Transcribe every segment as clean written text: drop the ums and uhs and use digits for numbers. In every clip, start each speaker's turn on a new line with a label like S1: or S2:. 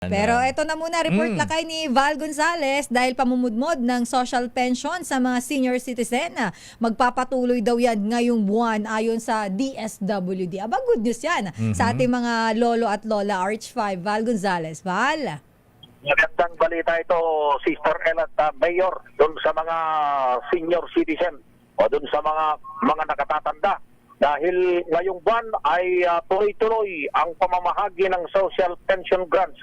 S1: Pero ito na muna, report lakay ni Val Gonzales dahil pamumudmod ng social pension sa mga senior citizen. Magpapatuloy daw yan ngayong buwan ayon sa DSWD. Aba, good news yan sa ating mga lolo at lola. RH5, Val Gonzales. Val?
S2: Magandang balita ito, Sister Ella at Mayor, doon sa mga senior citizen o doon sa mga nakatatanda. Dahil ngayong buwan ay tuloy-tuloy ang pamamahagi ng social pension grants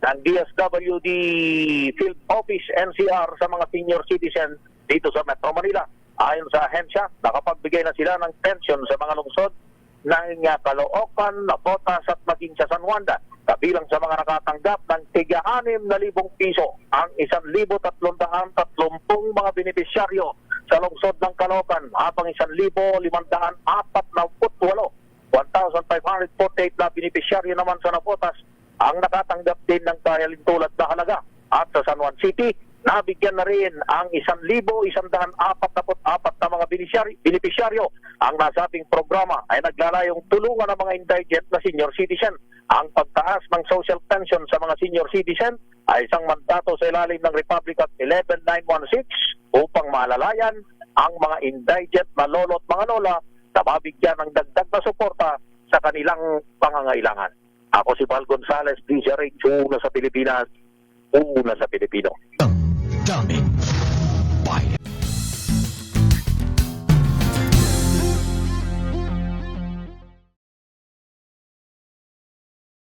S2: ng DSWD Field Office NCR sa mga senior citizen dito sa Metro Manila. Ayon sa ahensya, nakapagbigay na sila ng pension sa mga lungsod ng Caloocan, Nabotas at maging sa San Juan. Kabilang sa mga nakatanggap ng tiga 6,000 piso ang 1,330 mga benepisyaryo sa lungsod ng Caloocan, habang 1,548 1,548 na benepisyaryo naman sa Nabotas ang nakatanggap din ng kahalintulad na halaga. At sa San Juan City, nabigyan na rin ang 1,144 na mga benepisyaryo. Ang nasabing programa ay naglalayong tulungan ng mga indigent na senior citizen. Ang pagtaas ng social pension sa mga senior citizen ay isang mandato sa ilalim ng Republic Act 11916 upang maalalayan ang mga indigent na lolo at mga lola na mabigyan ng dagdag na suporta sa kanilang pangangailangan. Ako si Val Gonzales, DZRH, una sa Pilipinas, una sa Pilipino.
S3: Daming